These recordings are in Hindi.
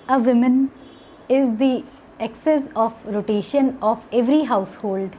A woman is the axis of rotation of every household.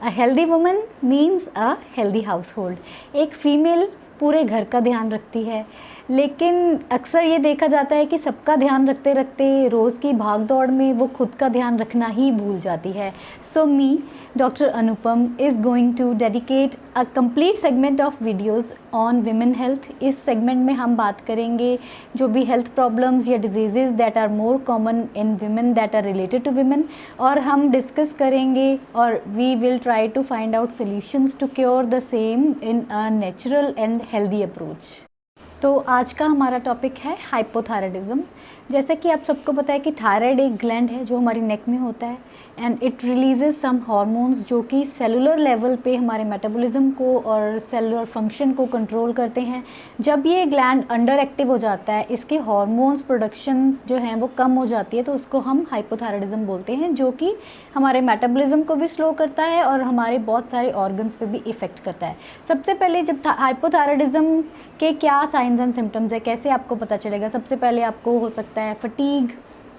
A healthy woman means a healthy household. एक फीमेल पूरे घर का ध्यान रखती है, लेकिन अक्सर ये देखा जाता है कि सबका ध्यान रखते रखते रोज़ की भाग दौड़ में वो खुद का ध्यान रखना ही भूल जाती है. So me, Dr. Anupam is going to dedicate a complete segment of videos on women health. इस segment में हम बात करेंगे जो भी health problems या diseases that are more common in women that are related to women, और हम discuss करेंगे और we will try to find out solutions to cure the same in a natural and healthy approach. तो आज का हमारा टॉपिक है हाइपोथायराइडिज्म. जैसे कि आप सबको पता है कि थायराइड एक ग्लैंड है जो हमारी नेक में होता है and it releases some hormones जो कि सेलुलर लेवल पे हमारे मेटाबॉलिज्म को और सेलुलर फंक्शन को कंट्रोल करते हैं. जब ये ग्लैंड अंडर एक्टिव हो जाता है, इसके हार्मोन्स प्रोडक्शन जो हैं वो कम हो जाती है, तो उसको हम हाइपोथायराइडिज्म बोलते हैं, जो कि हमारे मेटाबॉलिज्म को भी स्लो करता है और हमारे बहुत सारे ऑर्गन्स पे भी इफ़ेक्ट करता है. सबसे पहले जब हाइपोथायराइडिज्म के क्या साइंस एंड सिम्टम्स है, कैसे आपको पता चलेगा? सबसे पहले आपको हो सकता है fatigue,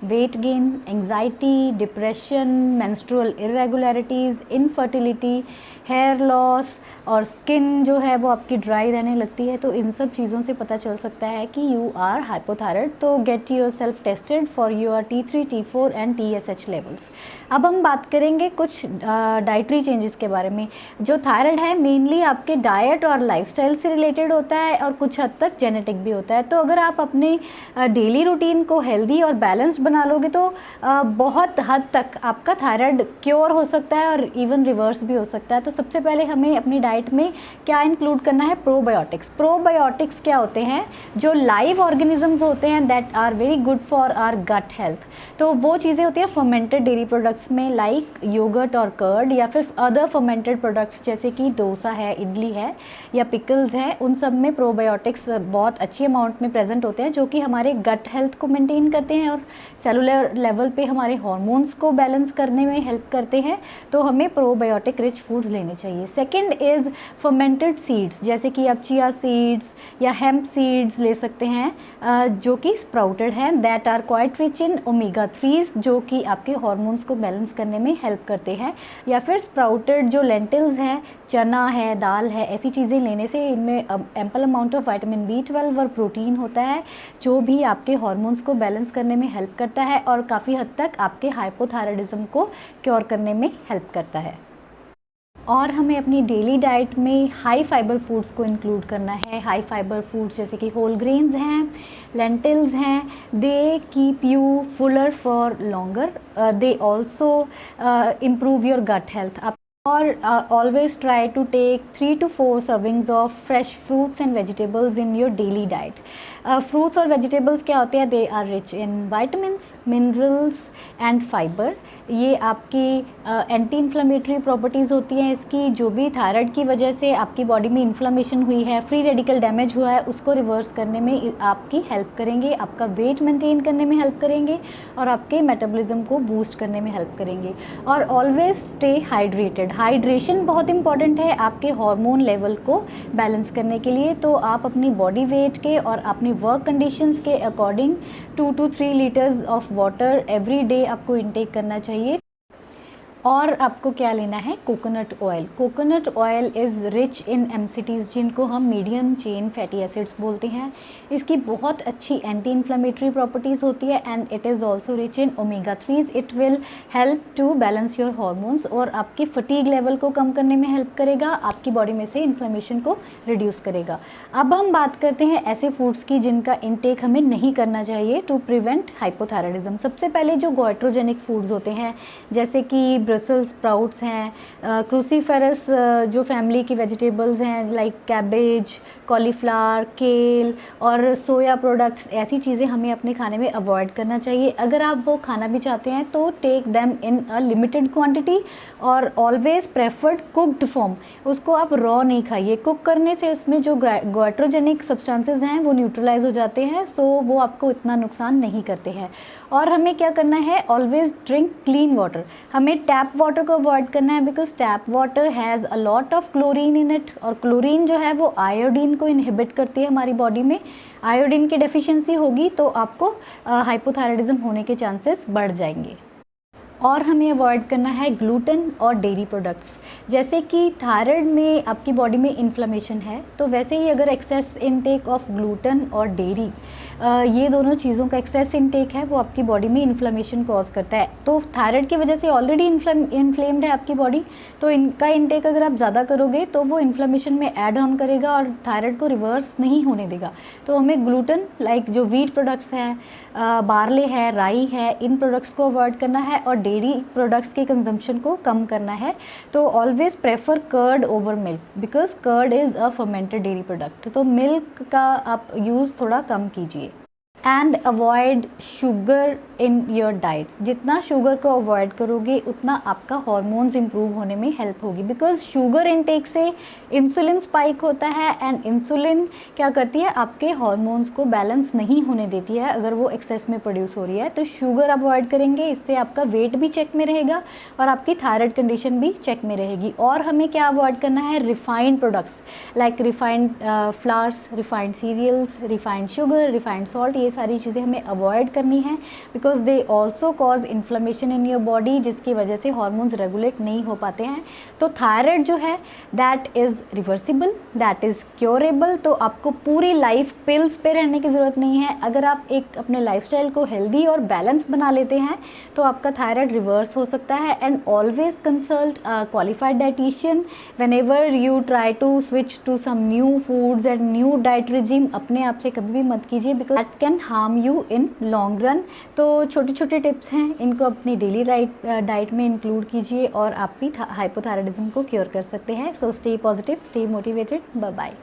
weight gain, anxiety, depression, menstrual irregularities, infertility, hair loss और स्किन जो है वो आपकी ड्राई रहने लगती है. तो इन सब चीज़ों से पता चल सकता है कि यू आर हाइपोथायराइड. तो get your self tested for your T3, T4 and TSH levels. अब हम बात करेंगे कुछ डाइटरी चेंजेस के बारे में. जो थायराइड है मेनली आपके डाइट और लाइफस्टाइल से रिलेटेड होता है और कुछ हद तक जेनेटिक भी होता है. तो अगर आप अपने डेली रूटीन को हेल्दी और बैलेंस्ड बना लोगे तो बहुत हद तक आपका थायराइड क्योर हो सकता है और इवन रिवर्स भी हो सकता है. तो सबसे पहले हमें अपनी डाइट में क्या इंक्लूड करना है? प्रोबायोटिक्स. प्रोबायोटिक्स क्या होते हैं? जो लाइव ऑर्गेनिजम्स होते हैं that are very good for our gut health. तो वो चीज़ें होती हैं फर्मेंटेड डेयरी प्रोडक्ट्स में, लाइक योगर्ट और कर्ड, या फिर अदर फर्मेंटेड प्रोडक्ट्स जैसे कि डोसा है, इडली है या पिकल्स है. उन सब में प्रोबायोटिक्स बहुत अच्छी अमाउंट में प्रेजेंट होते हैं जो कि हमारे गट हेल्थ को मेंटेन करते हैं और सेलुलर लेवल पे हमारे हार्मोन्स को बैलेंस करने में हेल्प करते हैं. तो हमें प्रोबायोटिक रिच फूड्स लेने चाहिए. सेकंड इज़ फर्मेंटेड सीड्स, जैसे कि आप चिया सीड्स या हेम्प सीड्स ले सकते हैं जो कि स्प्राउटेड हैं, that are quite rich in omega 3s जो कि आपके हार्मोन्स को बैलेंस करने में हेल्प करते हैं. या फिर स्प्राउटेड जो लेंटिल्स हैं, चना है, दाल है, ऐसी चीज़ें लेने से इनमें ample amount of vitamin B12 और प्रोटीन होता है जो भी आपके हार्मोन्स को बैलेंस करने में हेल्प करता है और काफ़ी हद तक आपके हाइपोथायराइडिज्म को क्योर करने में हेल्प करता है. और हमें अपनी डेली डाइट में हाई फाइबर फूड्स को इंक्लूड करना है. हाई फाइबर फूड्स जैसे कि होल ग्रेन्स हैं, लेंटिल्स हैं, they keep you fuller for longer, they also improve your gut health. और always try to take 3 to 4 servings of fresh fruits and vegetables in your daily diet. Fruits और vegetables क्या होते हैं? They are rich in vitamins, minerals and fiber. ये आपकी एंटी इन्फ्लेमेटरी प्रॉपर्टीज़ होती हैं इसकी. जो भी थायराइड की वजह से आपकी बॉडी में इन्फ्लेमेशन हुई है, फ्री रेडिकल डैमेज हुआ है, उसको रिवर्स करने में आपकी हेल्प करेंगे, आपका वेट मेंटेन करने में हेल्प करेंगे और आपके मेटाबॉलिज्म को बूस्ट करने में हेल्प करेंगे. और ऑलवेज स्टे हाइड्रेटेड. हाइड्रेशन बहुत इंपॉर्टेंट है आपके हार्मोन लेवल को बैलेंस करने के लिए. तो आप अपनी बॉडी वेट के और अपनी वर्क कंडीशंस के according 2 to 3 litres of water every day आपको इनटेक करना चाहिए. और आपको क्या लेना है? Coconut oil. Coconut oil is rich in MCTs जिनको हम मीडियम चेन फैटी एसिड्स बोलते हैं. इसकी बहुत अच्छी एंटी इन्फ्लेमेटरी प्रॉपर्टीज़ होती है and it is also rich in omega 3s. It will help to balance your hormones और आपकी फटीग लेवल को कम करने में हेल्प करेगा, आपकी बॉडी में से इन्फ्लेमेशन को रिड्यूस करेगा. अब हम बात करते हैं ऐसे फूड्स की जिनका इंटेक हमें नहीं करना चाहिए टू प्रिवेंट हाइपोथायराइडिज्म. सबसे पहले जो गोइट्रोजेनिक फूड्स होते हैं जैसे कि ब्रसेल्स स्प्राउट्स हैं, क्रूसीफेरस जो फैमिली की वेजिटेबल्स हैं लाइक कैबेज, कॉलीफ्लावर, केल और सोया प्रोडक्ट्स, ऐसी चीज़ें हमें अपने खाने में अवॉइड करना चाहिए. अगर आप वो खाना भी चाहते हैं तो take them in a limited quantity और ऑलवेज प्रेफर्ड कुक्ड फॉर्म. उसको आप रॉ नहीं खाइए. कुक करने से उसमें जो गोइट्रोजेनिक सब्सटेंसेस हैं वो न्यूट्रलाइज हो जाते हैं, सो वो आपको इतना नुकसान नहीं करते हैं. और हमें क्या करना है? Always drink clean water. हमें टैप टैप वाटर को अवॉइड करना है because tap water has a lot of chlorine in it, और क्लोरीन जो है वो आयोडीन को इनहिबिट करती है हमारी बॉडी में। आयोडीन की डेफिशिएंसी होगी तो आपको हाइपोथायराइडिज्म होने के चांसेस बढ़ जाएंगे। और हमें अवॉइड करना है ग्लूटेन और डेयरी प्रोडक्ट्स। जैसे कि थायराइड में आपकी बॉडी में इन्फ्लेमेशन है, तो वैसे ही अगर एक्सेस इनटेक ऑफ ग्लूटेन और डेयरी, ये दोनों चीज़ों का एक्सेस इनटेक है वो आपकी बॉडी में इन्फ्लेमेशन कॉज करता है। तो थायराइड की वजह से ऑलरेडी इन्फ्लेम्ड है आपकी बॉडी, तो इनका इनटेक अगर आप ज़्यादा करोगे तो वो इन्फ्लेमेशन में ऐड ऑन करेगा और थायराइड को रिवर्स नहीं होने देगा। तो हमें ग्लूटेन लाइक जो व्हीट प्रोडक्ट्स है, बार्ले है, राई है, इन प्रोडक्ट्स को अवॉइड करना है और डेयरी प्रोडक्ट्स के कंजम्पशन को कम करना है। तो always prefer curd over milk because curd is a fermented dairy product. तो मिल्क का आप यूज़ थोड़ा कम कीजिए। And avoid sugar in your diet. जितना शुगर को अवॉइड करोगे उतना आपका हॉर्मोन्स इंप्रूव होने में हेल्प होगी, बिकॉज शुगर इनटेक से इंसुलिन स्पाइक होता है एंड इंसुलिन क्या करती है, आपके हॉर्मोन्स को बैलेंस नहीं होने देती है अगर वो एक्सेस में प्रोड्यूस हो रही है। तो शुगर अवॉइड करेंगे, इससे आपका वेट भी चेक में रहेगा और आपकी थायराइड कंडीशन भी चेक में रहेगी। और हमें क्या अवॉइड करना है, refined products like refined flours, refined cereals, refined sugar, refined salt, ये सारी चीज़ें हमें अवॉइड करनी है because they also cause inflammation in your body, जिसकी वजह से हॉर्मोन्स रेगुलेट नहीं हो पाते हैं। तो थायराइड जो है that is reversible, that is curable. तो आपको पूरी लाइफ पिल्स पे रहने की ज़रूरत नहीं है। अगर आप एक अपने लाइफस्टाइल को हेल्दी और बैलेंस बना लेते हैं तो आपका थायराइड रिवर्स हो सकता है। And always consult qualified dietitian whenever you try to switch to some new foods and new diet regime. अपने आप से कभी भी मत कीजिए because that can harm you in long run. तो छोटे छोटे टिप्स हैं, इनको अपनी डेली डाइट में इंक्लूड कीजिए और आप भी हाइपोथायराइडिज्म को क्योर कर सकते हैं। So stay positive, stay motivated, bye bye.